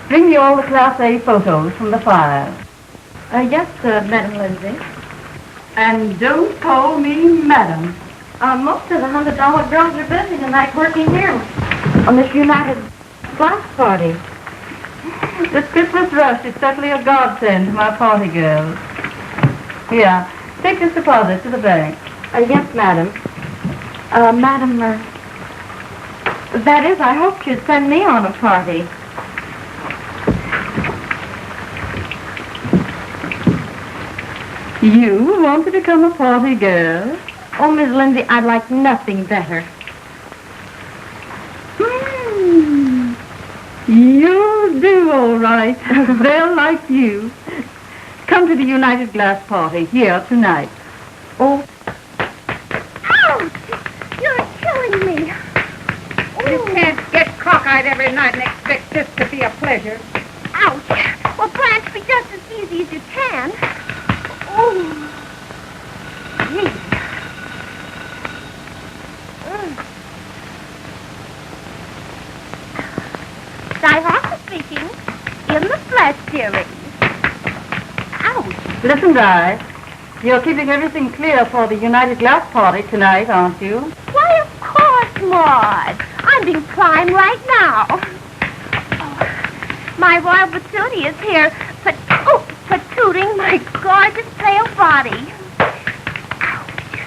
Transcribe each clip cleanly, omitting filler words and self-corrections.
Bring me all the Class A photos from the file. Yes, Madam Lindsay. And don't call me Madam. Most of the $100 girls are busy tonight working here on this United Glass party. This Christmas rush is certainly a godsend to my party girls. Here, take this deposit to the bank. Yes, Madam. Madam, that is, I hoped you'd send me on a party. You want to become a party girl? Oh, Miss Lindsay, I'd like nothing better. You'll do all right. They'll like you. Come to the United Glass party here tonight. Oh. Ouch! You're killing me. You can't get cockeyed every night and expect this to be a pleasure. Ouch! Well, Blanche, be just as easy as you can. Oh. Gee. Di speaking. In the flesh, dearie. Ouch. Listen, Di. You're keeping everything clear for the United Glass party tonight, aren't you? Why, of course, Maude. I'm being primed right now. Oh, my royal patootie is here, patooting my gorgeous pale body. Ouch.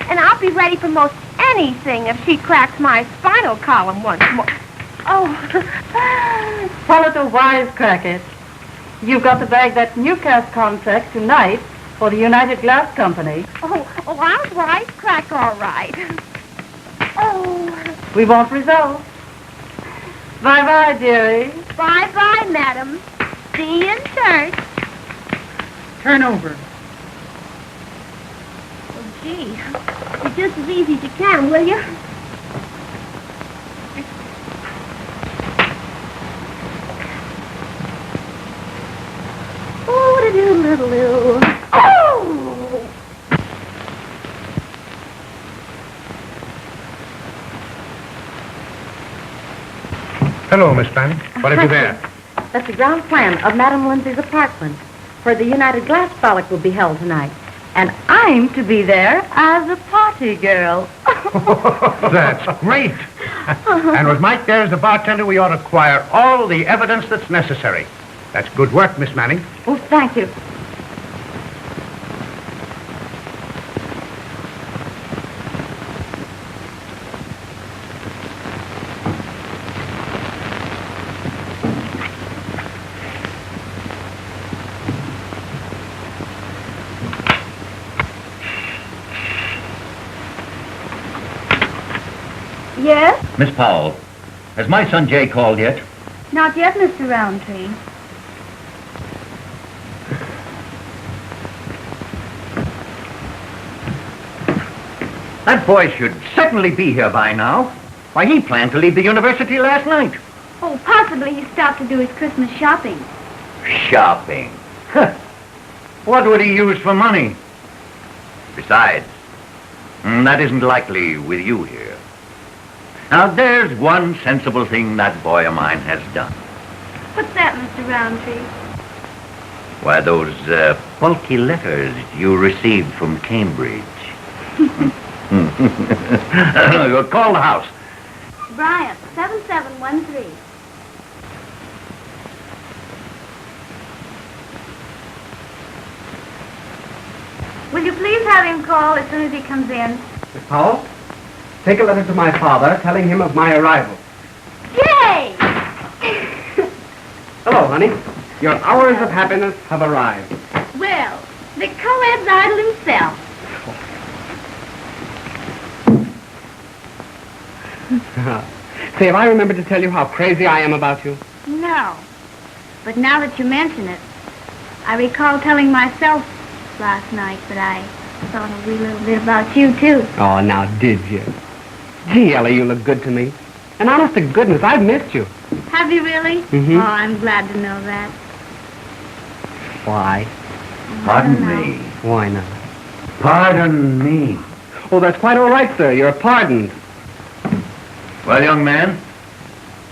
And I'll be ready for most anything if she cracks my spinal column once more. Oh. Follow the wisecrack it. You've got to bag that Newcastle contract tonight for the United Glass Company. Oh, I'll wisecrack all right. Oh. We want results. Bye-bye, dearie. Bye-bye, madam. See you in church. Turn over. Oh, gee. Be just as easy as you can, will you? Oh! Hello, Miss Fanny. What have you there? That's the ground plan of Madame Lindsay's apartment, where the United Glass Frolic will be held tonight. And I'm to be there as a party girl. That's great. And with Mike there as the bartender, we ought to acquire all the evidence that's necessary. That's good work, Miss Manning. Oh, thank you. Yes? Miss Powell, has my son Jay called yet? Not yet, Mr. Rountree. That boy should certainly be here by now. Why, he planned to leave the university last night. Oh, possibly he stopped to do his Christmas shopping. Shopping? Huh. What would he use for money? Besides, that isn't likely with you here. Now, there's one sensible thing that boy of mine has done. What's that, Mr. Rountree? Why, those bulky letters you received from Cambridge. Call the house. Bryant, 7713. Will you please have him call as soon as he comes in? Miss Powell, take a letter to my father telling him of my arrival. Yay! Hello, honey. Your hours of happiness have arrived. Well, the co-ed's idol himself. Say, have I remembered to tell you how crazy I am about you? No. But now that you mention it, I recall telling myself last night that I thought a wee little bit about you, too. Oh, now, did you? Gee, Ellie, you look good to me. And honest to goodness, I've missed you. Have you really? Mm-hmm. Oh, I'm glad to know that. Why? Pardon me. Why not? Pardon me. Oh, that's quite all right, sir. You're pardoned. Well, young man,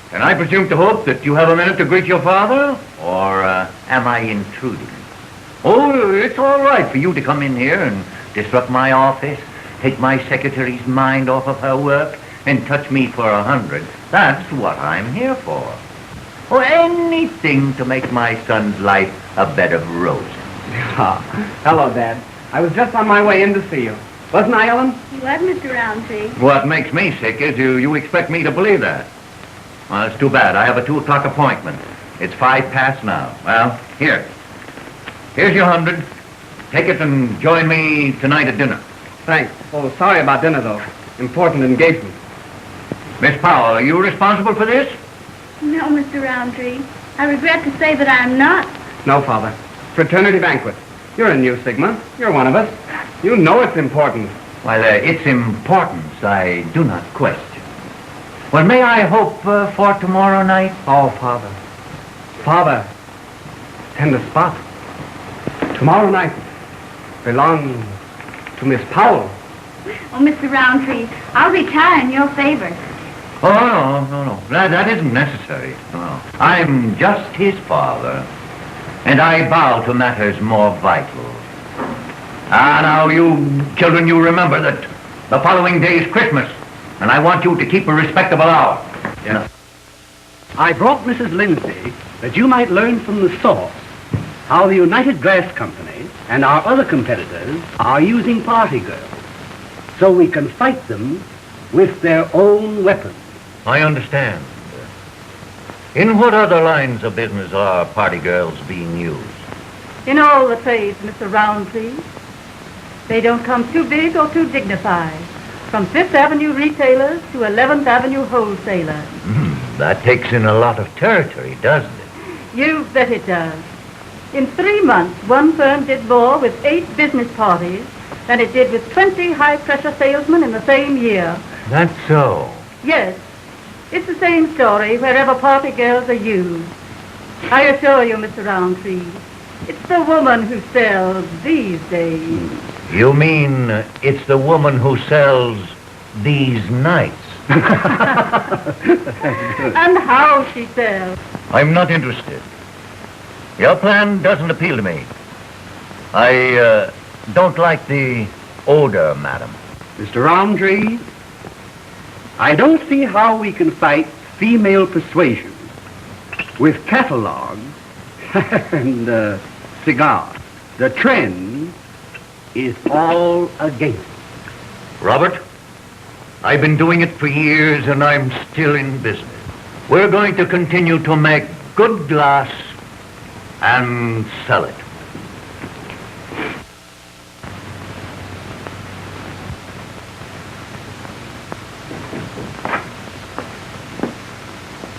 can I presume to hope that you have a minute to greet your father? Or am I intruding? Oh, it's all right for you to come in here and disrupt my office, take my secretary's mind off of her work, and touch me for 100. That's what I'm here for. Or anything to make my son's life a bed of roses. Hello, Dad. I was just on my way in to see you. Wasn't I, Ellen? What, Mr. Rountree? What makes me sick is you expect me to believe that. Well, it's too bad. I have a 2 o'clock appointment. It's 5 past now. Well, here's your 100. Take it and join me tonight at dinner. Thanks. Oh, sorry about dinner, though. Important engagement. Miss Powell, are you responsible for this? No, Mr. Rountree. I regret to say that I am not. No, Father. Fraternity banquet. You're in Mu Sigma. You're one of us. You know it's important. Well, its importance I do not question. Well, may I hope for tomorrow night? Oh, Father. Father. Tender spot. Tomorrow night belongs to Miss Powell. Oh, Mr. Rountree, I'll retire in your favor. Oh, no. That isn't necessary. No. I'm just his father, and I bow to matters more vital. Now, you children, you remember that the following day is Christmas, and I want you to keep a respectable hour. Yes. I brought Mrs. Lindsay that you might learn from the source how the United Glass Company and our other competitors are using party girls, so we can fight them with their own weapons. I understand. In what other lines of business are party girls being used? In all the trades, Mr. Rountree. They don't come too big or too dignified. From 5th Avenue retailers to 11th Avenue wholesalers. That takes in a lot of territory, doesn't it? You bet it does. In 3 months, one firm did more with 8 business parties than it did with 20 high-pressure salesmen in the same year. That's so. Yes, it's the same story wherever party girls are used. I assure you, Mr. Rountree, it's the woman who sells these days. You mean it's the woman who sells these nights? And how she sells. I'm not interested. Your plan doesn't appeal to me. I don't like the odor, madam. Mr. Rountree, I don't see how we can fight female persuasion with catalogs and cigars. The trend is all against. Robert, I've been doing it for years and I'm still in business. We're going to continue to make good glass and sell it.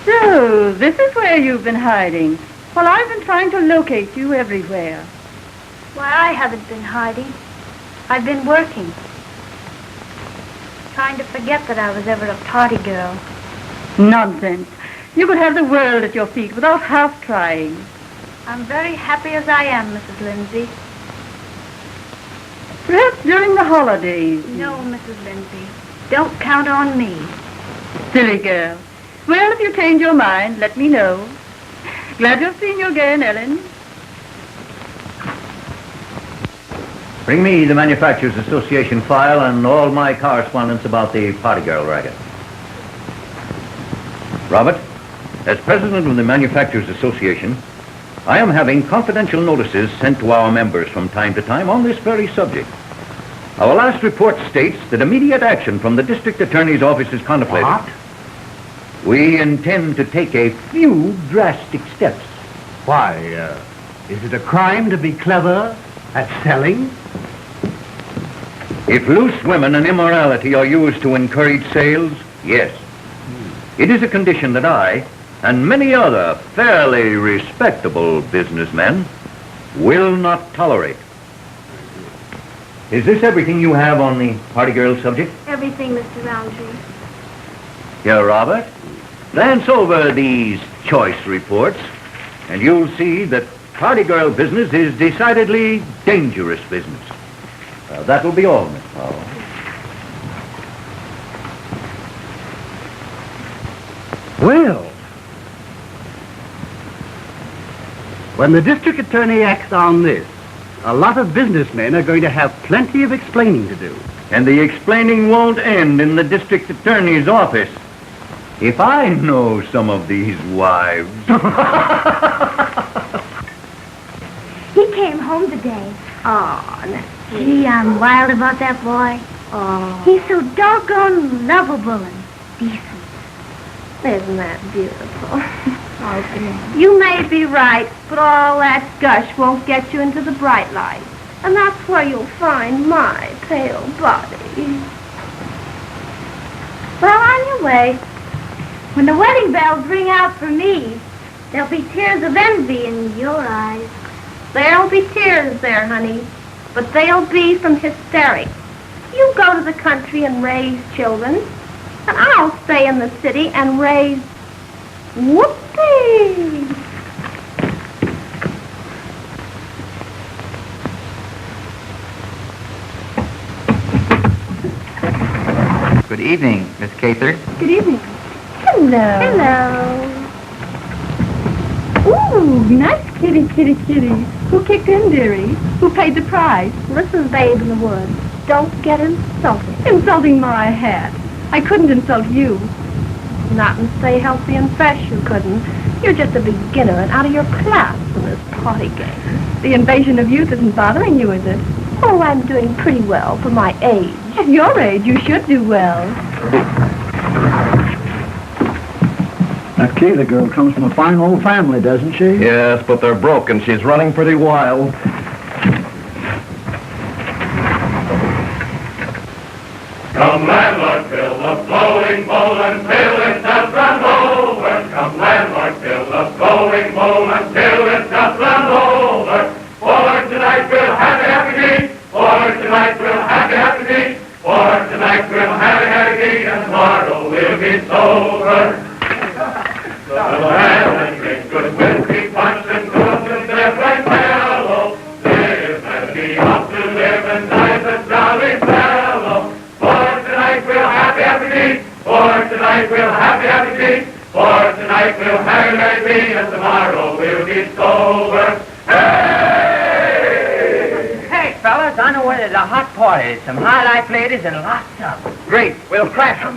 So, this is where you've been hiding. Well, I've been trying to locate you everywhere. Why, I haven't been hiding. I've been working. Trying to forget that I was ever a party girl. Nonsense. You could have the world at your feet without half trying. I'm very happy as I am, Mrs. Lindsay. Perhaps during the holidays. No, Mrs. Lindsay. Don't count on me. Silly girl. Well, if you change your mind, let me know. Glad to have seen you again, Ellen. Bring me the Manufacturers Association file and all my correspondence about the party girl racket. Robert, as president of the Manufacturers Association, I am having confidential notices sent to our members from time to time on this very subject. Our last report states that immediate action from the district attorney's office is contemplated. What? We intend to take a few drastic steps. Why, is it a crime to be clever at selling? If loose women and immorality are used to encourage sales, yes. It is a condition that I, and many other fairly respectable businessmen, will not tolerate. Is this everything you have on the party girl subject? Everything, Mr. Rountree. Here, Robert. Glance over these choice reports, and you'll see that party girl business is decidedly dangerous business. That will be all, Miss Powell. Well, when the district attorney acts on this, a lot of businessmen are going to have plenty of explaining to do. And the explaining won't end in the district attorney's office. If I know some of these wives. He came home today. Oh, gee, I'm wild about that boy. Oh. He's so doggone lovable and decent. Isn't that beautiful? Okay. You may be right, but all that gush won't get you into the bright light. And that's where you'll find my pale body. Well, on your way. When the wedding bells ring out for me, there'll be tears of envy in your eyes. There'll be tears there, honey, but they'll be from hysterics. You go to the country and raise children, and I'll stay in the city and raise whoopee. Good evening, Miss Cather. Good evening. Hello. Hello. Ooh, nice kitty. Who kicked in, dearie? Who paid the price? Listen, babe in the woods, don't get insulted. Insulting my hat. I couldn't insult you. Not in Stay Healthy and Fresh, you couldn't. You're just a beginner and out of your class in this party game. The invasion of youth isn't bothering you, is it? Oh, I'm doing pretty well for my age. At your age, you should do well. That Cather girl comes from a fine old family, doesn't she? Yes, but they're broken. She's running pretty wild. Come landlord, fill the flowing bowl until it does run over. Come landlord, fill the flowing bowl until it does run over. For tonight we'll happy tea. For tonight we'll happy tea. For tonight we'll happy tea, and tomorrow we'll be sober. So have and drink good whiskey punch and good and live right mellow. Live and be off to live and die the jolly fellow. For tonight we'll happy tea. For tonight we'll happy be, for tonight we'll happy be, and tomorrow we'll be sober. Hey, fellas, I know where there's a hot party. Some high-life ladies and lots of them. Great. We'll crash them.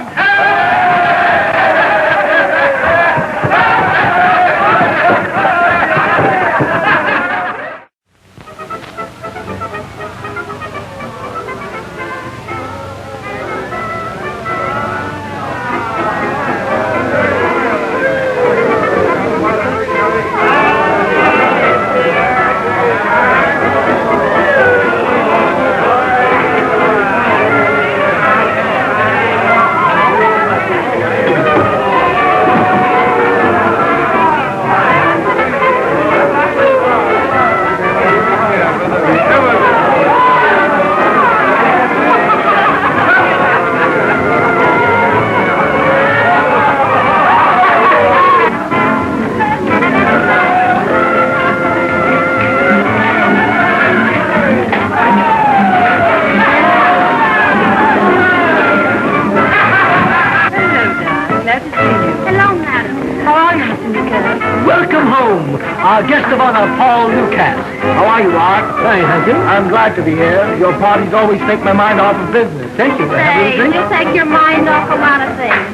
Our guest of honor, Paul Lucas. How are you, Art? Fine, thank you. I'm glad to be here. Your parties always take my mind off of business. Thank you for having a drink. You take your mind off a lot of things.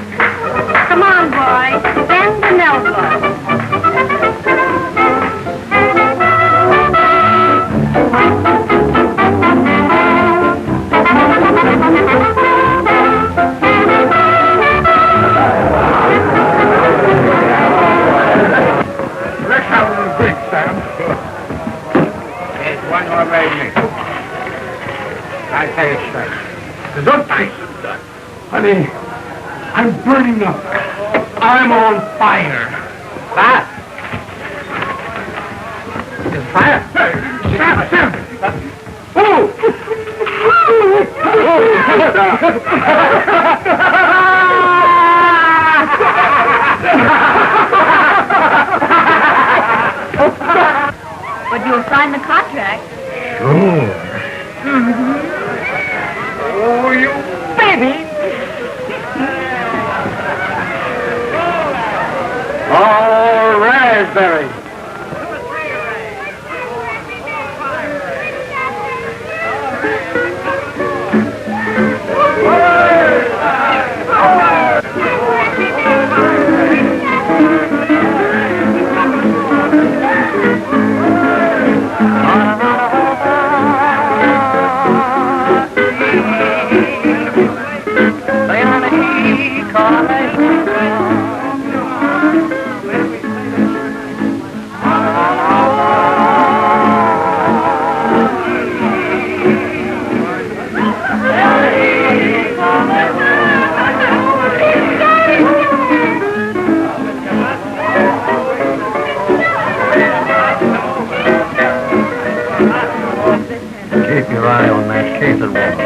Come on, boy. Bend the elbow. I tell you straight. Gesundheit. Honey, I'm burning up. I'm on fire. Fire? There's fire? Sam! Oh! But you'll sign the contract. Sure. Mm-hmm. Oh, you baby! Oh, raspberry. Keep your eye on that Cather woman.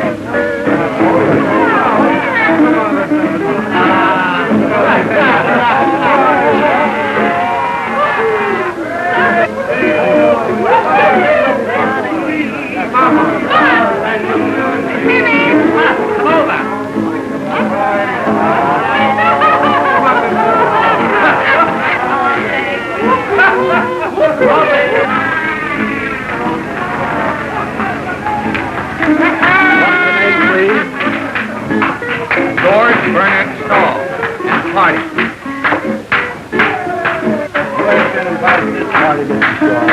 George Burnett Stall. Party. You ain't been invited to this party, Mr. Shaw.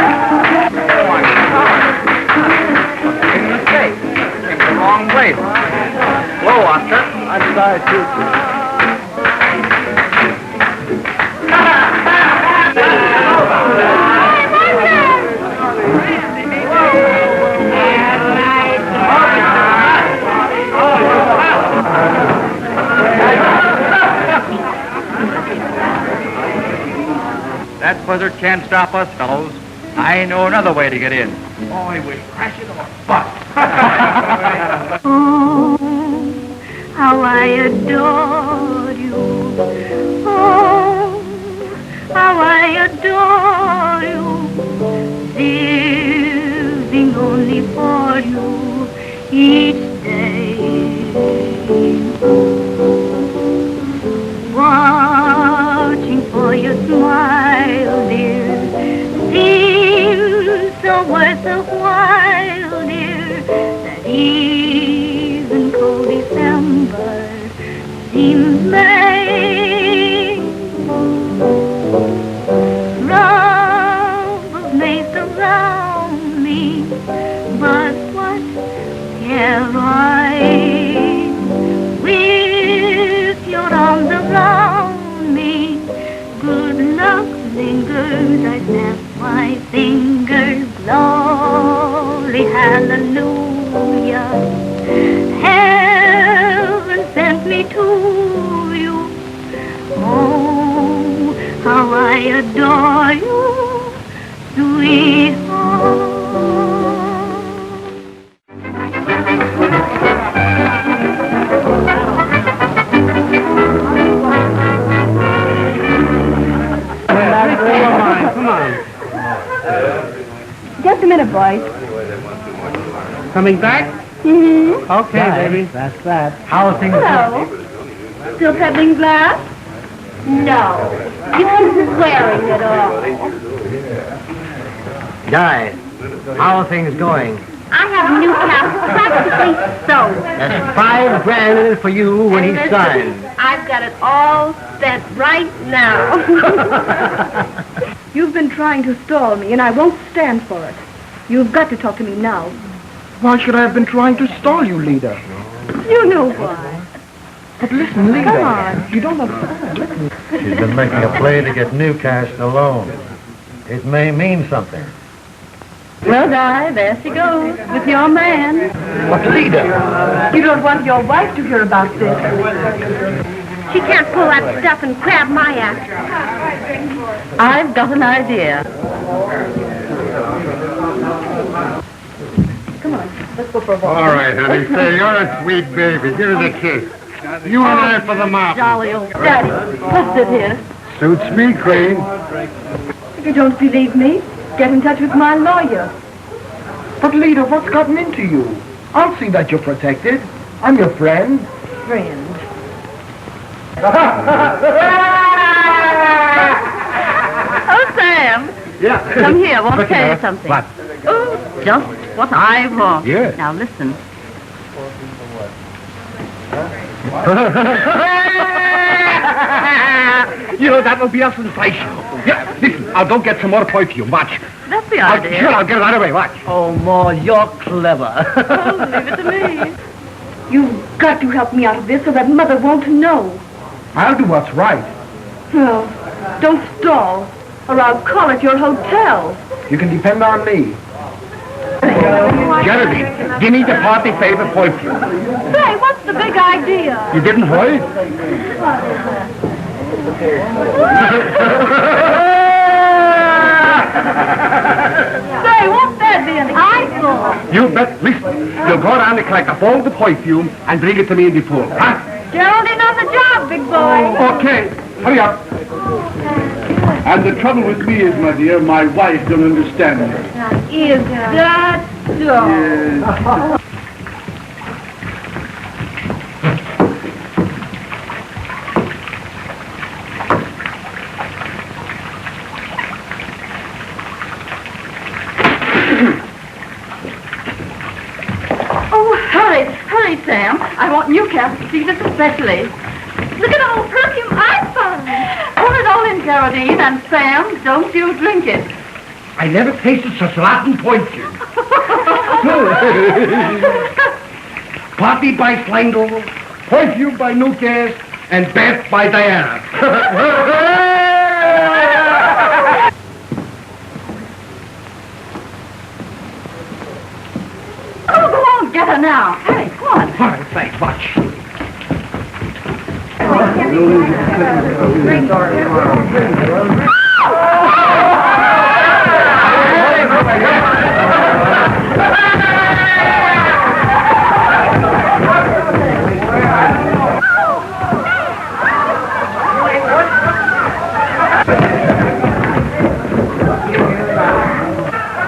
In mistake. Came the wrong place. Hello, Oscar. I'm sorry, too. That buzzard can't stop us, fellows. I know another way to get in. Boy, we're crashing on a bus. Oh, how I adore you. Oh, how I adore you. Living only for you each day. Even cold December seems May. Troubles may surround me, but what care I? With your arms around me, good luck lingers. I snap my fingers. Glory, hallelujah. Heaven sent me to you. Oh, how I adore you, sweetheart. Come on. Just a minute, boys. Coming back? Mm-hmm. Okay, baby. That's that. How are things Hello. Still peddling glass? No. You isn't wearing it all. Guys, how are things going? I have a new cap practically sewed. That's $5,000 in it for you when he's signed. I've got it all set right now. You've been trying to stall me, and I won't stand for it. You've got to talk to me now. Why should I have been trying to stall you, Leeda? You know why. But listen, Leeda. Come on. You don't understand. Listen. She's been making a play to get Newcastle alone. It may mean something. Well, Di, there she goes, with your man. But Leeda. You don't want your wife to hear about this. She can't pull that stuff and grab my ass. I've got an idea. Come on, let's go for a walk. All right, honey. Say, you're a sweet baby. Give her the kiss. You and I for the mop. Jolly old Daddy, let's sit here. Suits me, Queen. If you don't believe me, get in touch with my lawyer. But Leeda, what's gotten into you? I'll see that you're protected. I'm your friend. Friend. Oh, Sam. Yeah. Come here, I want to tell you something. What? Oh, just what I want. Yes. Now listen. You know, that will be a sensation. Yeah, listen, I'll go get some more perfume. Watch. That's the idea. Sure, I'll get it right away. Watch. Oh, Ma, you're clever. Oh, leave it to me. You've got to help me out of this so that Mother won't know. I'll do what's right. No, don't stall, or I'll call at your hotel. You can depend on me. Jeremy, give me the party favorite perfume. Say, what's the big idea? You didn't hear it? Say, won't that be an eyesore? You bet. Listen, you'll go around and collect up all the perfume and bring it to me in the pool, huh? Geraldine on the job, big boy. Okay, hurry up. And the trouble with me is, my dear, my wife don't understand me. Is that so? Yes. Oh, hurry, Sam. I want Newcastle to see this especially. Look at all the perfume I found. Pour it all in, Geraldine, and Sam, don't you drink it. I never tasted such rotten perfume. Party by Slangel, perfume by Newcastle, and bath by Diana. Oh, go on, get her now. Hurry, come on. All right, thanks, watch.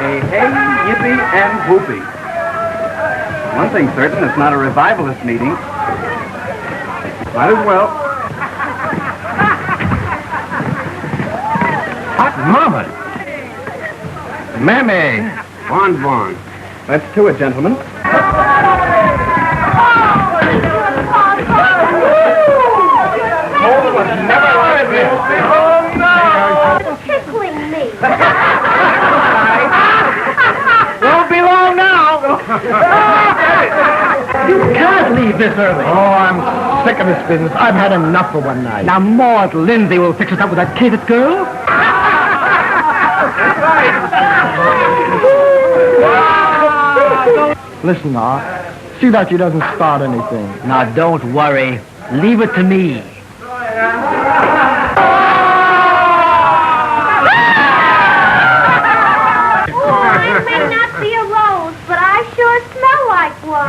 Hey, yippee, and whoopee. One thing's certain, it's not a revivalist meeting. Might as well. Hot mama. Mammy. Bon. Let's to it, gentlemen. Tickling me. Won't be long now. You can't leave this early. Oh, I'm sick of this business. I've had enough for one night. Now, Maude, Lindsay will fix us up with that catered girl. Listen, Ma. See that she doesn't start anything. Now, don't worry. Leave it to me. It may not be a rose, but I sure smell like one.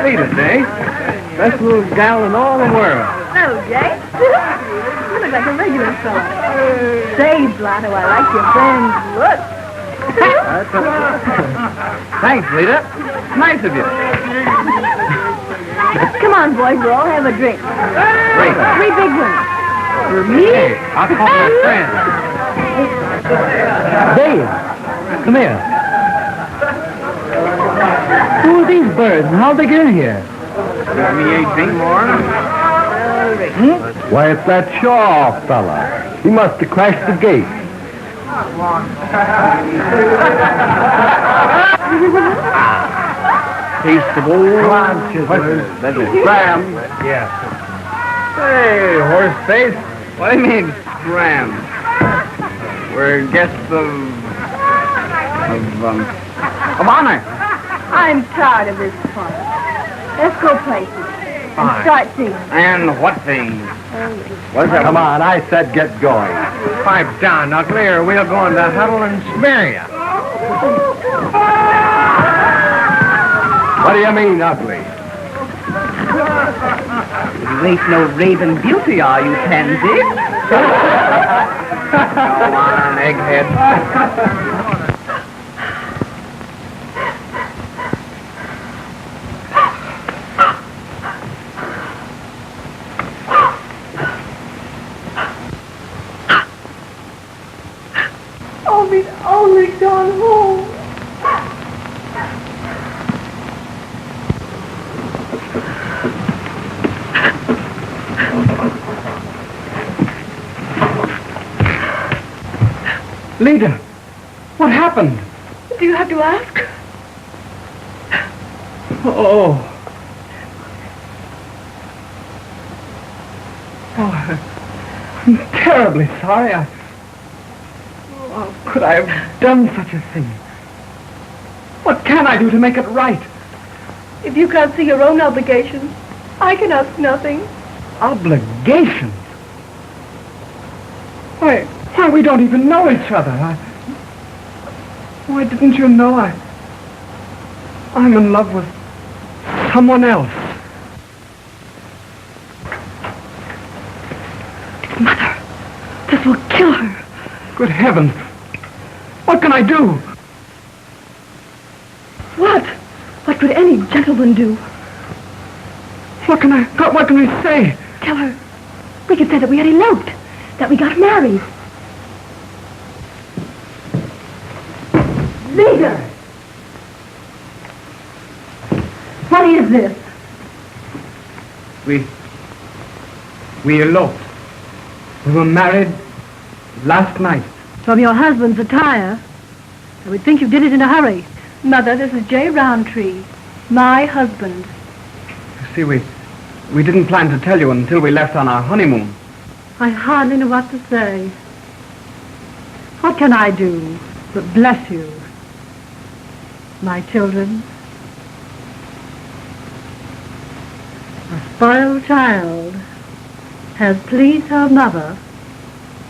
Leeda, Jay. Best little gal in all the world. Hello, Jay. You look like a regular fella. Say, Blotto, I like your friend's look. Thanks, Leeda. Nice of you. Come on, boys, we'll all have a drink. Great. 3 big ones. For me? Hey, I'll call my friend. Dave, come here. Who are these birds and how'd they get in here? Me ain't drink more. Why, it's that Shaw fella. He must have crashed the gate. Taste of old chisels. That's it. Scram. Yeah. Hey, horse face. What do you mean, scram? We're guests of honor. I'm tired of this fun. Let's go places and start things. And what things? What's that? Come on, I said get going. Pipe down, Ugly, or we'll go into huddle and smear you. What do you mean, ugly? You ain't no raven beauty, are you, pansy? Come on, egghead. Oh, we'd only gone home. Leeda, what happened? Do you have to ask? Oh, I'm terribly sorry. How could I have done such a thing? What can I do to make it right? If you can't see your own obligations, I can ask nothing. Obligations? Why, we don't even know each other. Why didn't you know I'm in love with someone else? Mother, this will kill her. Good heavens. What can I do? What? What could any gentleman do? What can we say? Tell her. We could say that we had eloped, that we got married. Leader! What is this? We eloped. We were married last night. From your husband's attire, I would think you did it in a hurry. Mother, this is J. Rountree, my husband. You see, we didn't plan to tell you until we left on our honeymoon. I hardly know what to say. What can I do but bless you, my children? A spoiled child has pleased her mother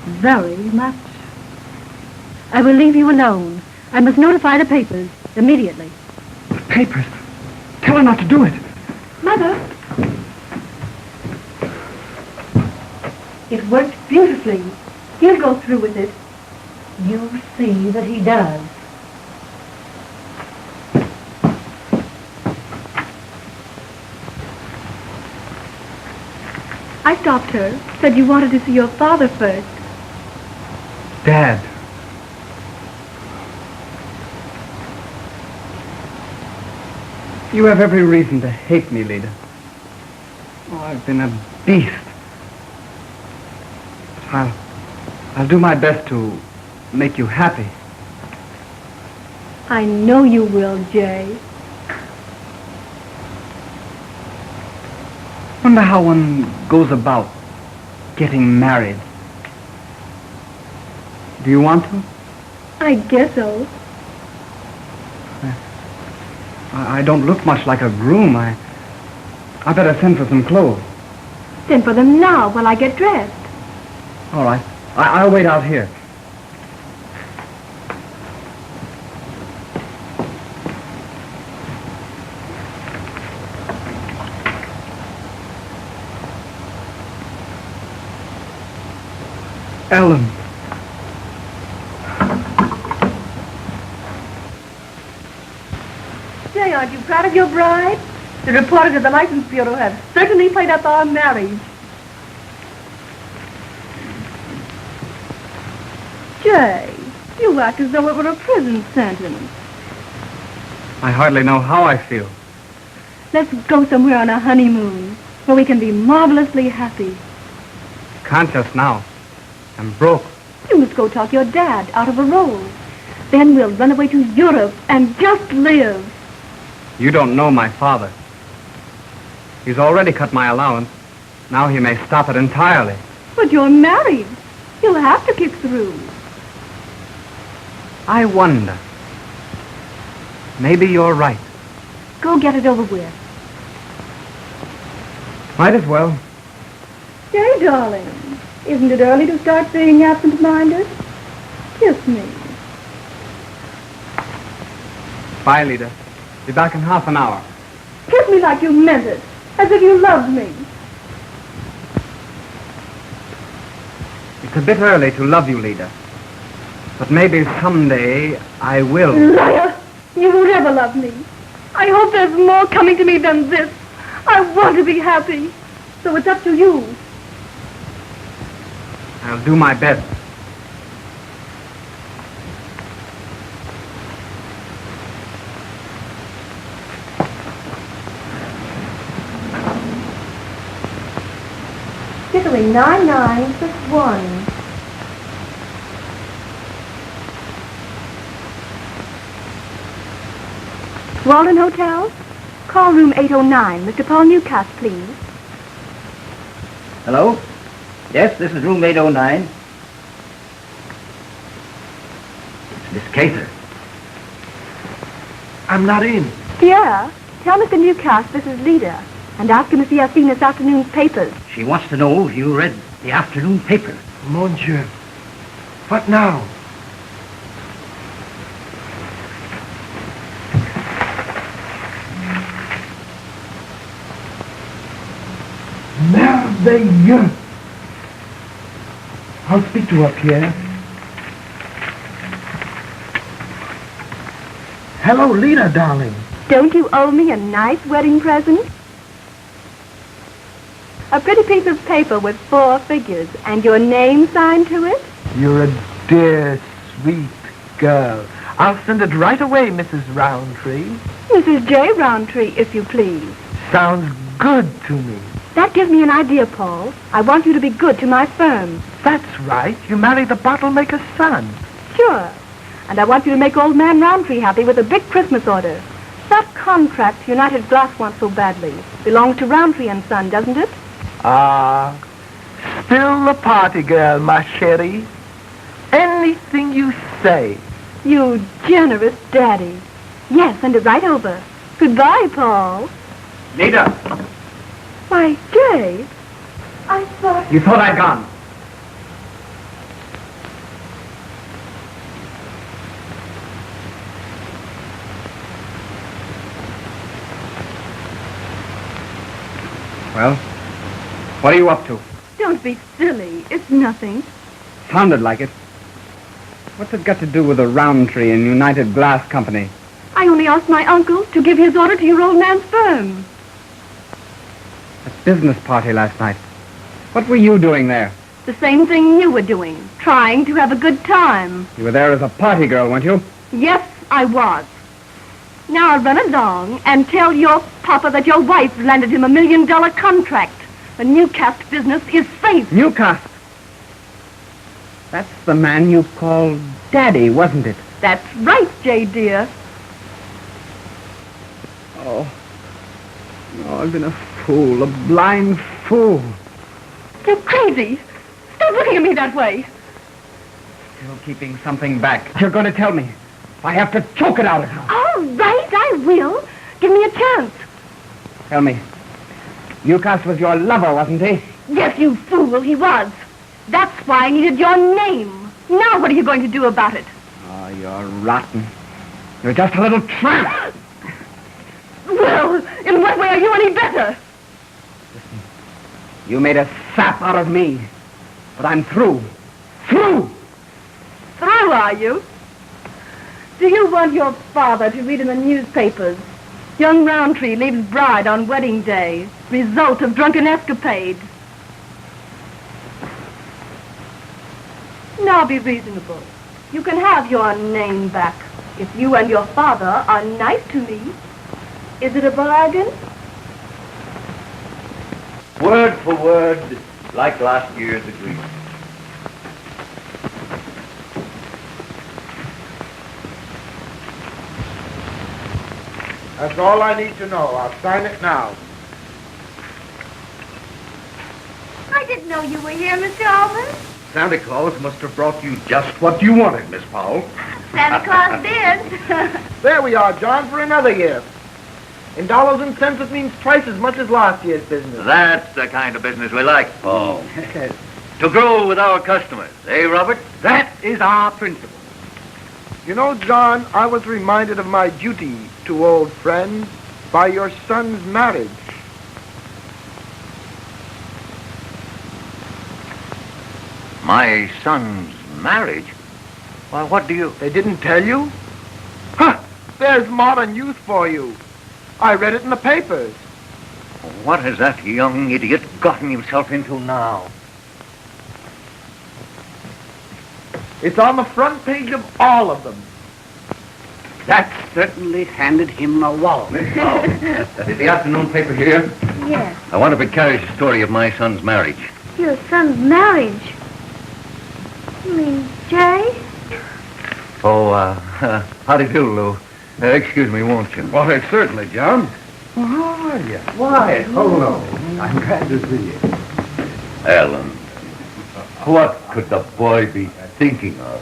very much. I will leave you alone. I must notify the papers immediately. The papers? Tell her not to do it. Mother! It worked beautifully. He'll go through with it. You'll see that he does. I stopped her. Said you wanted to see your father first. Dad. You have every reason to hate me, Leeda. Oh, I've been a beast. I'll do my best to make you happy. I know you will, Jay. Wonder how one goes about getting married. Do you want to? I guess so. I don't look much like a groom. I better send for some clothes. Send for them now while I get dressed. All right. I'll wait out here. Ellen. Jay, aren't you proud of your bride? The reporters at the License Bureau have certainly played up our marriage. Jay, you act as though it were a prison sentence. I hardly know how I feel. Let's go somewhere on a honeymoon where we can be marvelously happy. Can't just now. I'm broke. You must go talk your dad out of a role. Then we'll run away to Europe and just live. You don't know my father. He's already cut my allowance. Now he may stop it entirely. But you're married. You'll have to kick through. I wonder. Maybe you're right. Go get it over with. Might as well. Jay, darling, isn't it early to start being absent-minded? Kiss me. Bye, Leeda. Be back in half an hour. Kiss me like you meant it, as if you loved me. It's a bit early to love you, Leeda. But maybe someday I will. Liar! You will never love me. I hope there's more coming to me than this. I want to be happy. So it's up to you. I'll do my best. Italy 9961. Walden Hotel? Call room 809. Mr. Paul Newcastle, please. Hello? Yes, this is room 809. It's Miss Cather. I'm not in. Pierre, tell Mr. Newcastle this is Leeda, and ask him if he has seen this afternoon's papers. She wants to know if you read the afternoon paper. Mon Dieu. What now? Merveilleux. I'll speak to her, Pierre. Hello, Leeda, darling. Don't you owe me a nice wedding present? A pretty piece of paper with 4 figures and your name signed to it? You're a dear, sweet girl. I'll send it right away, Mrs. Rountree. Mrs. J. Rountree, if you please. Sounds good to me. That gives me an idea, Paul. I want you to be good to my firm. That's right. You marry the bottle-maker's son. Sure. And I want you to make old man Rountree happy with a big Christmas order. That contract United Glass wants so badly belongs to Rountree and Son, doesn't it? Ah, still a party girl, ma chérie. Anything you say. You generous daddy. Yes, send it right over. Goodbye, Paul. Leeda, Why, Jay, I thought... you thought I'd gone. Well, what are you up to? Don't be silly. It's nothing. Sounded like it. What's it got to do with the Rountree and United Glass Company? I only asked my uncle to give his order to your old man's firm. That business party last night. What were you doing there? The same thing you were doing, trying to have a good time. You were there as a party girl, weren't you? Yes, I was. Now I'll run along and tell your papa that your wife landed him $1 million contract. The Newcastle business is safe. Newcastle? That's the man you called Daddy, wasn't it? That's right, Jay, dear. Oh, I've been a fool, a blind fool. You're crazy. Stop looking at me that way. Still keeping something back. You're going to tell me. I have to choke it out of you. All right, I will. Give me a chance. Tell me. Newcastle was your lover, wasn't he? Yes, you fool, he was. That's why I needed your name. Now what are you going to do about it? Oh, you're rotten. You're just a little tramp. Well, in what way are you any better? Listen, you made a sap out of me. But I'm through. Through! Through, are you? Do you want your father to read in the newspapers? Young Rountree leaves bride on wedding day. Result of drunken escapade. Now be reasonable. You can have your name back if you and your father are nice to me. Is it a bargain? Word for word, like last year's agreement. That's all I need to know. I'll sign it now. I didn't know you were here, Mr. Albans. Santa Claus must have brought you just what you wanted, Miss Powell. Santa Claus did. There we are, John, for another year. In dollars and cents, it means twice as much as last year's business. That's the kind of business we like, Paul. To grow with our customers, eh, Robert? That is our principle. You know, John, I was reminded of my duty to old friends by your son's marriage. My son's marriage? Well, what do you... They didn't tell you? Huh! There's modern youth for you. I read it in the papers. What has that young idiot gotten himself into now? It's on the front page of all of them. That certainly handed him a wallop. Miss Powell, is the afternoon paper here? Yes. I want to carry the story of my son's marriage. Your son's marriage? You mean Jay? Oh, how do you do, Lou? Excuse me, won't you? Why, certainly, John. How are you? Why, hello. I'm glad to see you. Ellen, what could the boy be thinking of?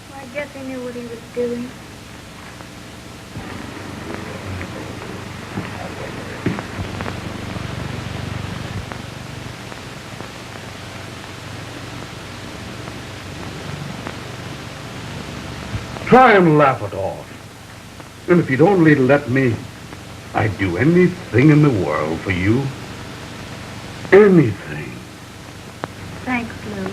Well, I guess he knew what he was doing. Try and laugh it off. And if you'd only let me, I'd do anything in the world for you. Anything. Thanks, Lou.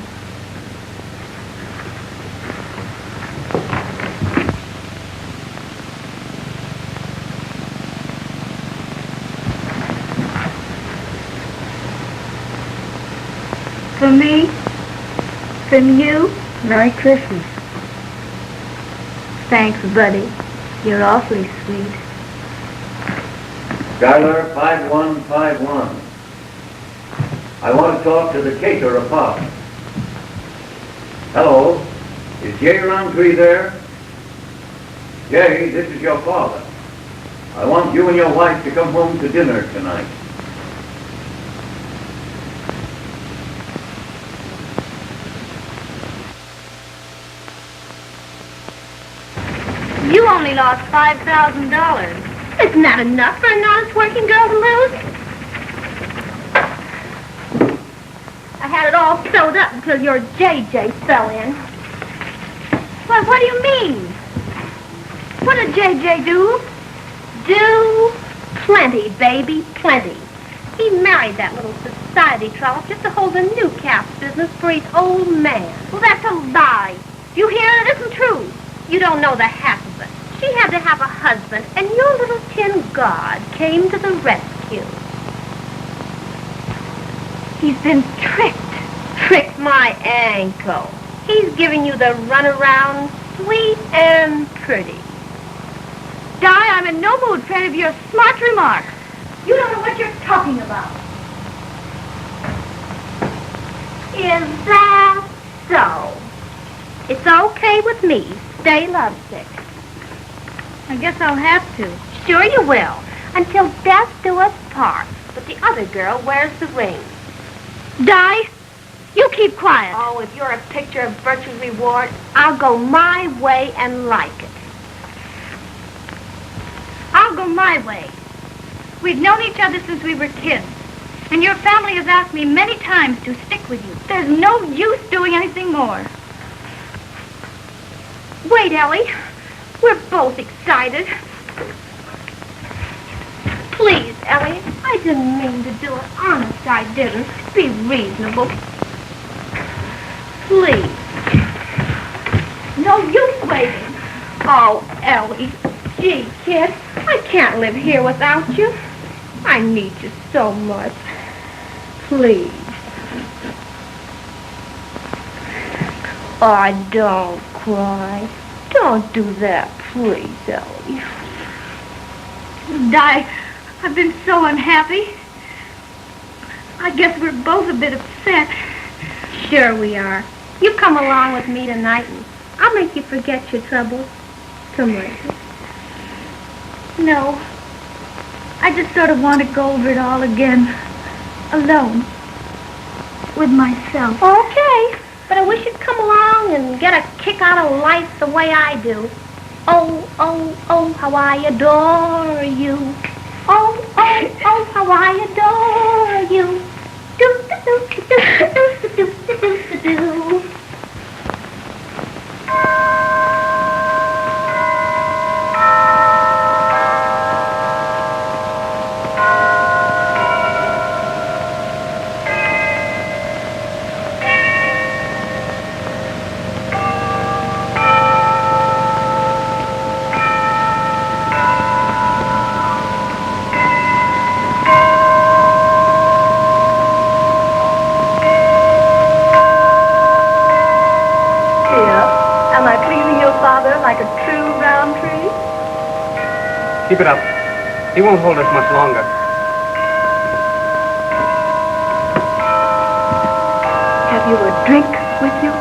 For me, from you, Merry Christmas. Thanks, buddy. You're awfully sweet. Skylar 5151. I want to talk to the caterer of Pop. Hello, is Jay Rountree there? Jay, this is your father. I want you and your wife to come home to dinner tonight. You only lost $5,000. Isn't that enough for an honest working girl to lose? I had it all sewed up until your JJ fell in. Well, what do you mean? What did JJ do? Do plenty, baby, plenty. He married that little society trollop just to hold the Newcastle business for his old man. Well, that's a lie. You hear? It isn't true. You don't know the half of it. She had to have a husband, and your little tin god came to the rescue. He's been tricked. Tricked my ankle. He's giving you the runaround, sweet and pretty. Di, I'm in no mood for any of your smart remarks. You don't know what you're talking about. Is that so? It's okay with me. Stay lovesick. I guess I'll have to. Sure you will. Until death do us part. But the other girl wears the ring. Di, you keep quiet. Oh, if you're a picture of virtue's reward, I'll go my way and like it. I'll go my way. We've known each other since we were kids. And your family has asked me many times to stick with you. There's no use doing anything more. Wait, Ellie. We're both excited. Please, Ellie. I didn't mean to do it. Honest, I didn't. Be reasonable. Please. No use waiting. Oh, Ellie. Gee, kid, I can't live here without you. I need you so much. Please. Oh, don't cry. Don't do that, please, Ellie. Di, I've been so unhappy. I guess we're both a bit upset. Sure we are. You come along with me tonight and I'll make you forget your troubles. Come with me. No. I just sort of want to go over it all again. Alone. With myself. Okay. But I wish you'd come along and get a kick out of life the way I do. Oh, oh, oh, how I adore you. Oh, oh, oh, how I adore you. Do, do, do, do, do, do, do, do, do, do. Like a true Rountree? Keep it up. He won't hold us much longer. Have you a drink with you?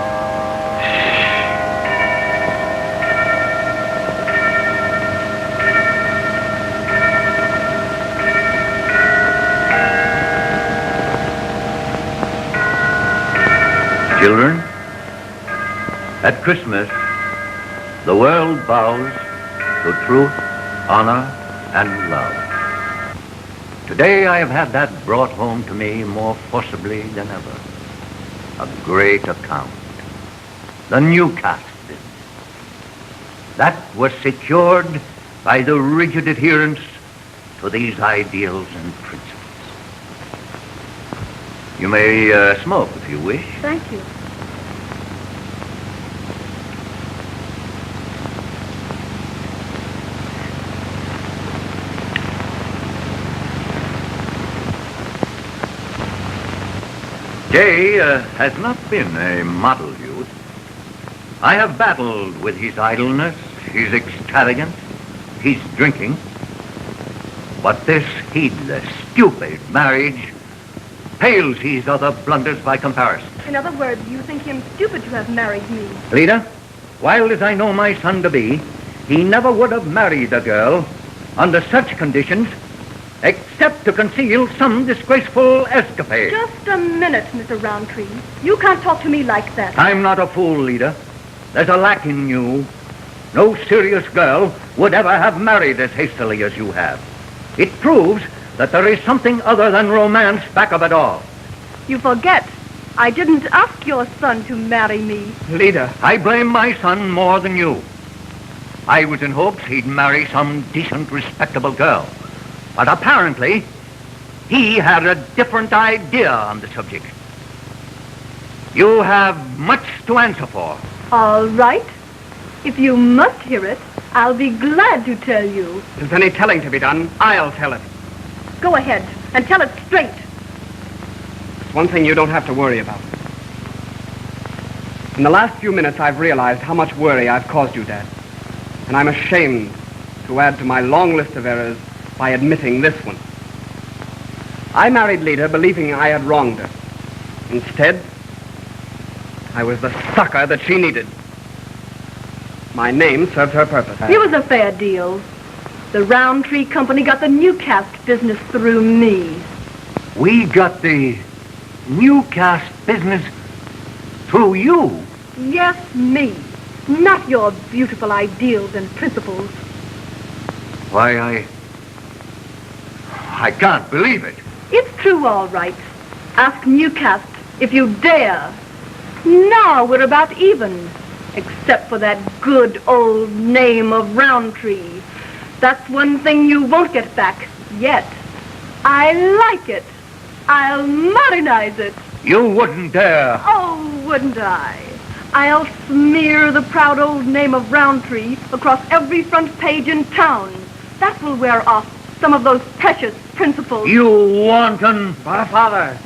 Children, at Christmas, the world bows to truth, honor, and love. Today I have had that brought home to me more forcibly than ever. A great account. The Newcastle business. That was secured by the rigid adherence to these ideals and principles. You may smoke if you wish. Thank you. Jay has not been a model youth. I have battled with his idleness, his extravagance, his drinking. But this heedless, stupid marriage pales his other blunders by comparison. In other words, you think him stupid to have married me? Leeda, wild as I know my son to be, he never would have married a girl under such conditions except to conceal some disgraceful escapade. Just a minute, Mr. Rountree. You can't talk to me like that. I'm not a fool, Leeda. There's a lack in you. No serious girl would ever have married as hastily as you have. It proves that there is something other than romance back of it all. You forget. I didn't ask your son to marry me. Leeda, I blame my son more than you. I was in hopes he'd marry some decent, respectable girl. But apparently, he had a different idea on the subject. You have much to answer for. All right. If you must hear it, I'll be glad to tell you. If there's any telling to be done, I'll tell it. Go ahead and tell it straight. one thing you don't have to worry about. In the last few minutes, I've realized how much worry I've caused you, Dad. And I'm ashamed to add to my long list of errors by admitting this one. I married Leeda believing I had wronged her. Instead, I was the sucker that she needed. My name served her purpose. It was a fair deal. The Rountree company got the Newcastle business through me. We got the Newcastle business through you. Yes, me. Not your beautiful ideals and principles. Why, I can't believe it. It's true, all right. Ask Newcastle if you dare. Now we're about even. Except for that good old name of Rountree. That's one thing you won't get back, yet. I like it. I'll modernize it. You wouldn't dare. Oh, wouldn't I? I'll smear the proud old name of Rountree across every front page in town. That will wear off some of those precious principles. You wanton... Father.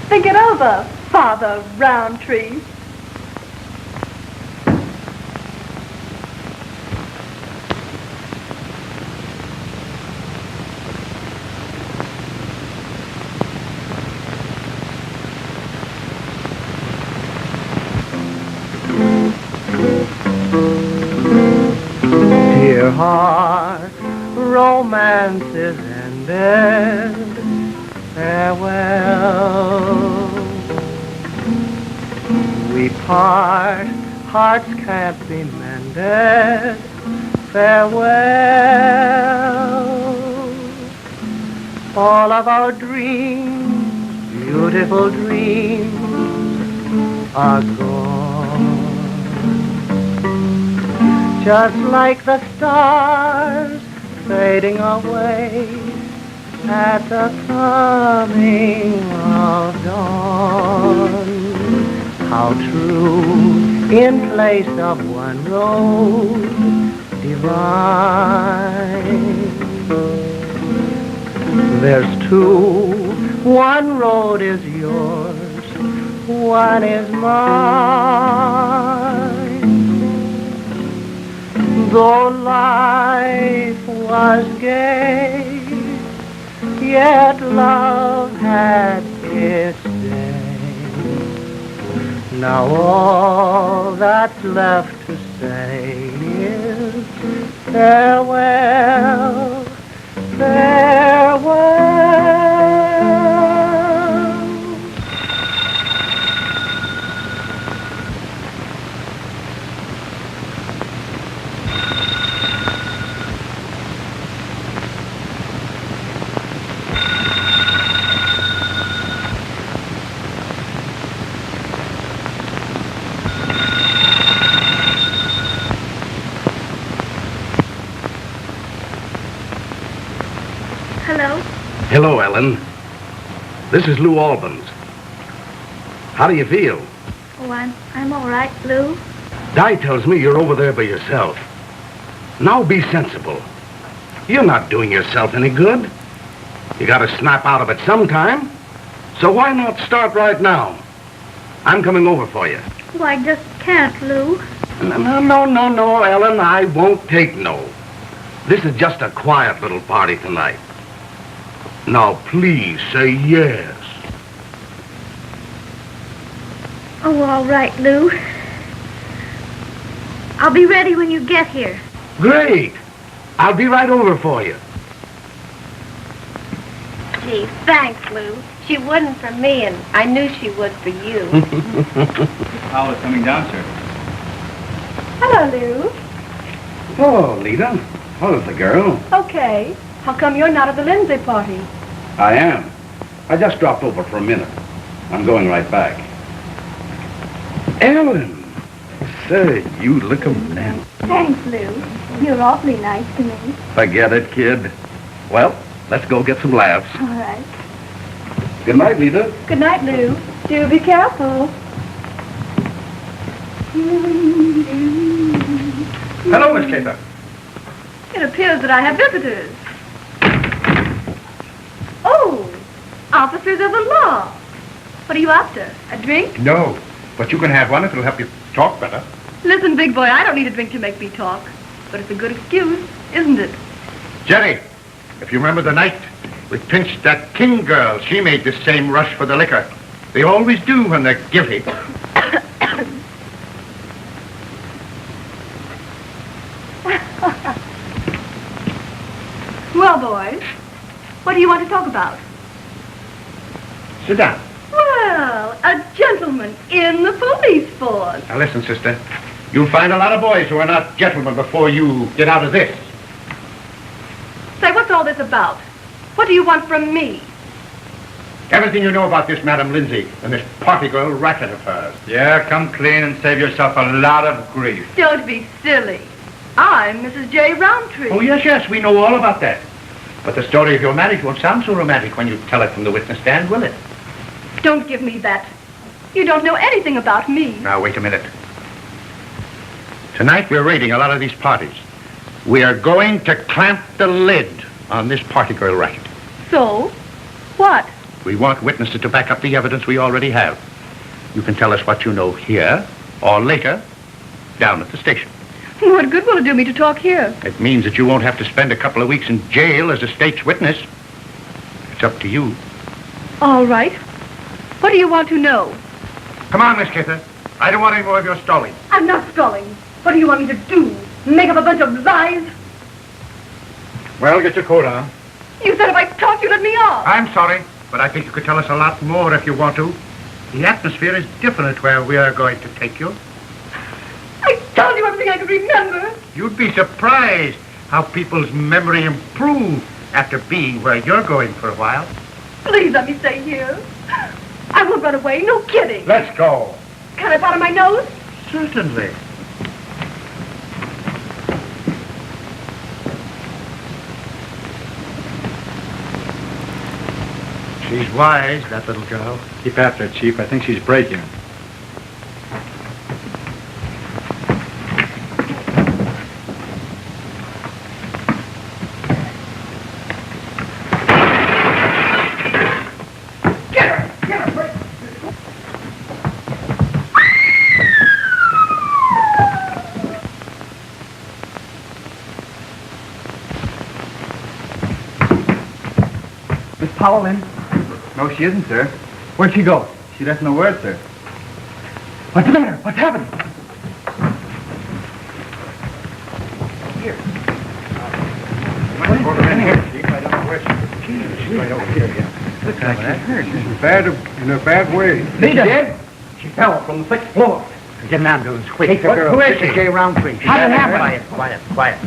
Think it over, Father Rountree. Dear heart, romance is ended. Farewell. We part, hearts can't be mended. Farewell. All of our dreams, beautiful dreams, are gone. Just like the stars fading away at the coming of dawn. How true, in place of one road divine. There's two, one road is yours, one is mine. Though life was gay, yet love had its day. Now all that's left to say is farewell, farewell. Hello, Ellen. This is Lou Albans. How do you feel? Oh, I'm all right, Lou. Di tells me you're over there by yourself. Now be sensible. You're not doing yourself any good. You gotta snap out of it sometime. So why not start right now? I'm coming over for you. Oh, I just can't, Lou. No, Ellen. I won't take no. This is just a quiet little party tonight. Now, please say yes. Oh, all right, Lou. I'll be ready when you get here. Great. I'll be right over for you. Gee, thanks, Lou. She wouldn't for me, and I knew she would for you. Powell is coming down, sir. Hello, Lou. Oh, Leeda. How's the girl? Okay. How come you're not at the Lindsay party? I am. I just dropped over for a minute. I'm going right back. Ellen! Say, you look a man. Thanks, Lou. You're awfully nice to me. Forget it, kid. Well, let's go get some laughs. All right. Good night, Leeda. Good night, Lou. Do be careful. Hello, Miss Cather. It appears that I have visitors. officers of the law. What are you after? A drink? No, but you can have one if it'll help you talk better. Listen, big boy, I don't need a drink to make me talk. But it's a good excuse, isn't it? Jerry, if you remember the night we pinched that King girl, she made the same rush for the liquor. They always do when they're guilty. Well, boys, what do you want to talk about? Sit down. Well, a gentleman in the police force. Now listen, sister. You'll find a lot of boys who are not gentlemen before you get out of this. Say, what's all this about? What do you want from me? Everything you know about this Madam Lindsay and this party girl racket of hers. Yeah, come clean and save yourself a lot of grief. Don't be silly. I'm Mrs. J. Rountree. Oh, yes, we know all about that. But the story of your marriage won't sound so romantic when you tell it from the witness stand, will it? Don't give me that. You don't know anything about me. Now, wait a minute. Tonight, we're raiding a lot of these parties. We are going to clamp the lid on this party girl racket. So? What? We want witnesses to back up the evidence we already have. You can tell us what you know here, or later, down at the station. What good will it do me to talk here? It means that you won't have to spend a couple of weeks in jail as a state's witness. It's up to you. All right. What do you want to know? Come on, Miss Cather. I don't want any more of your stalling. I'm not stalling. What do you want me to do? Make up a bunch of lies? Well, get your coat on. You said if I talked, you'd let me off. I'm sorry, but I think you could tell us a lot more if you want to. The atmosphere is different where we are going to take you. I told you everything I could remember. You'd be surprised how people's memory improve after being where you're going for a while. Please let me stay here. I won't run away, no kidding. Let's go. Can I powder my nose? Certainly. She's wise, that little girl. Keep after it, Chief. I think she's breaking. Powell in? No, she isn't, sir. Where'd she go? She left no word, sir. What's the matter? What's happened? Here. In here, Chief. I don't know where she's right over here, yeah. Looks like she's hurt. She's in a bad way. Leeda! Dead? She fell from the 6th floor. Get an ambulance, quick. Take the girl. Who is she? J. Rountree. How did it happen? Quiet.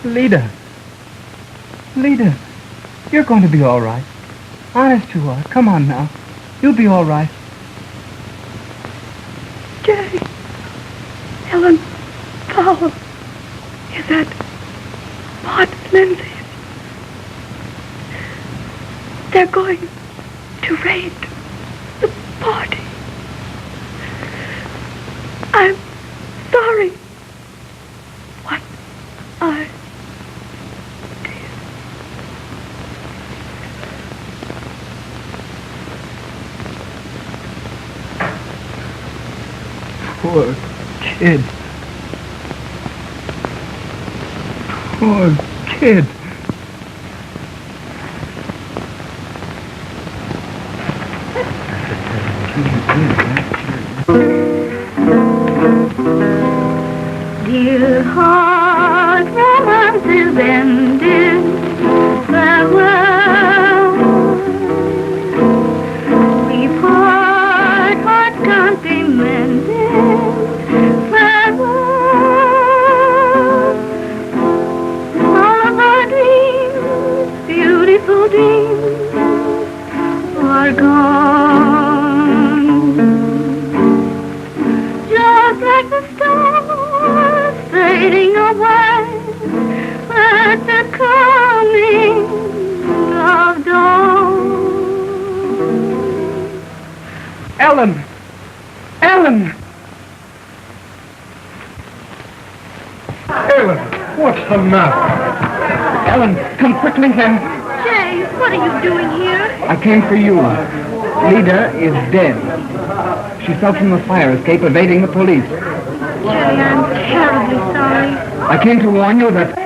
Leeda. Leeda, you're going to be all right. Honest you are. Come on now. You'll be all right. Jay. Helen. Powell. Is that Maude Lindsay? They're going to raid the party. I'm sorry. What I did. Poor kid. Poor kid. Dear heart, romance is ended. Farewell. We part, heart can't be mended. Farewell. All of our dreams, beautiful dreams, are gone. Just like the stars fading away at the coming of dawn. Ellen! Ellen! Ellen, what's the matter? Ellen, come quickly here. Jay! Jay, what are you doing here? I came for you. Leeda is dead. She fell from the fire escape evading the police. Jay, I'm terribly sorry. I came to warn you that...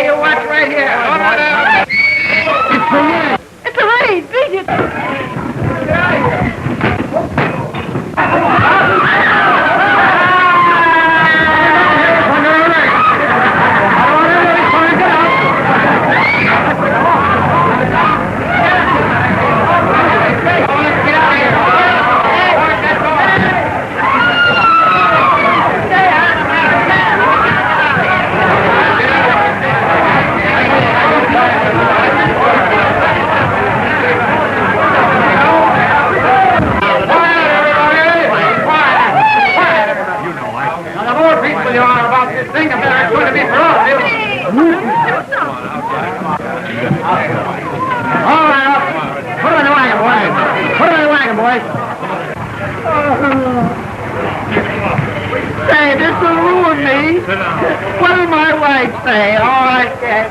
You watch right here. It's a raid! Beat it! Say, this will ruin me. What'll my wife say? All right, Dad.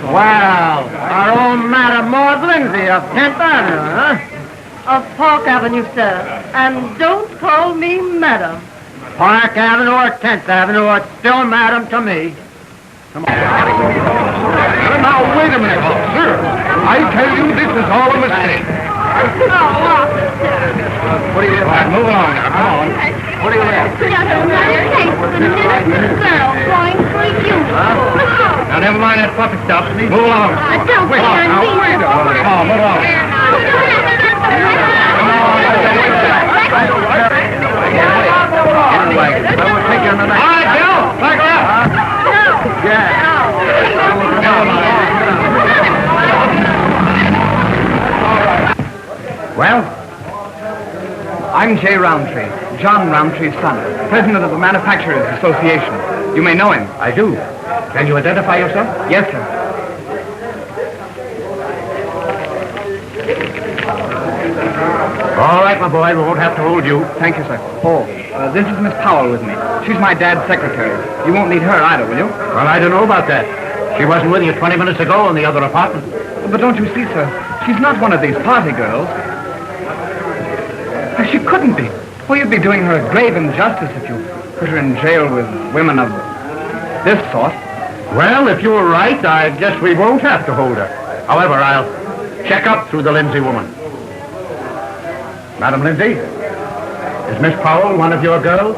Well, our own Madam Maude Lindsay of 10th Avenue, huh? Of Park Avenue, sir. And don't call me Madam. Park Avenue or 10th Avenue, it's still Madam to me. Come on. Now, wait a minute, officer. I tell you, this is all a mistake. Oh, What do you want? Move along now. Come on. What do you want? just another case of an innocent girl going for you. Now, never mind that puppy stuff. Move along. Don't Wait care now, wait a minute. Come on, move along. We'll take you on the night. All right, Bill. Back her up. Well, I'm J. Rountree, John Rountree's son, president of the Manufacturers Association. You may know him. I do. Can you identify yourself? Yes, sir. All right, my boy, we won't have to hold you. Thank you, sir. Oh, this is Miss Powell with me. She's my dad's secretary. You won't need her either, will you? Well, I don't know about that. She wasn't with you 20 minutes ago in the other apartment. But don't you see, sir? She's not one of these party girls. She couldn't be. Well, you'd be doing her a grave injustice if you put her in jail with women of this sort. Well, if you're right, I guess we won't have to hold her. However, I'll check up through the Lindsay woman. Madam Lindsay, is Miss Powell one of your girls?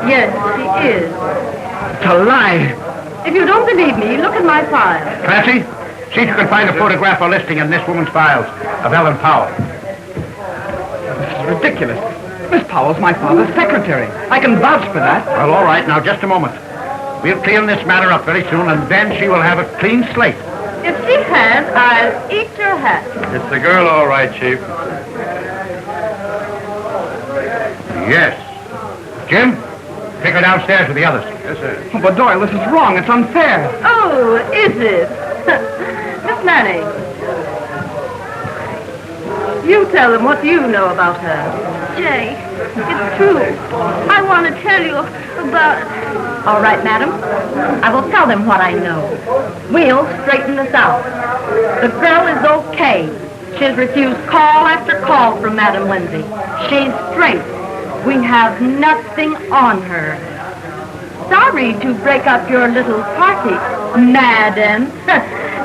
Yes, she is. It's a lie. If you don't believe me, look at my file. Clancy, see if you can find a photograph or listing in this woman's files of Ellen Powell. This is ridiculous. Miss Powell's my father's secretary. I can vouch for that. Well, all right, now just a moment. We'll clean this matter up very soon, and then she will have a clean slate. If she has, I'll eat your hat. It's the girl, all right, Chief. Yes. Jim, take her downstairs with the others. Yes, sir. Oh, but Doyle, this is wrong. It's unfair. Oh, is it? Miss Lanning, you tell them what you know about her. Jay, it's true. I want to tell you about... All right, madam. I will tell them what I know. We'll straighten this out. The girl is okay. She's refused call after call from Madam Lindsay. She's straight. We have nothing on her. Sorry to break up your little party, madam.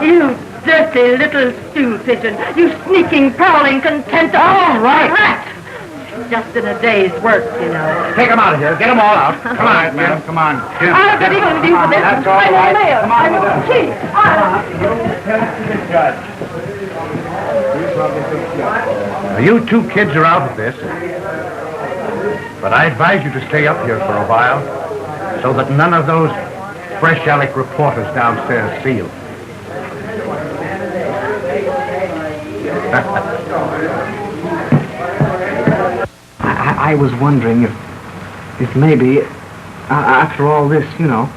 You dirty little stew pigeon. You sneaking, prowling, contemptible... All right. rat. Just in a day's work, you know. Take them out of here. Get them all out. Come on, madam. Come on. Jim. I'll get even with you for this. That's all I'm right. the mayor. Come on, I'm the chief. Now, you two kids are out of this. But I advise you to stay up here for a while so that none of those fresh Alec reporters downstairs see you. I was wondering if maybe, after all this, you know,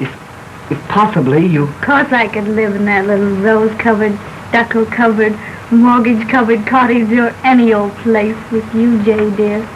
if possibly you... Of course I could live in that little rose-covered, stucco-covered, mortgage-covered cottage or any old place with you, Jay, dear.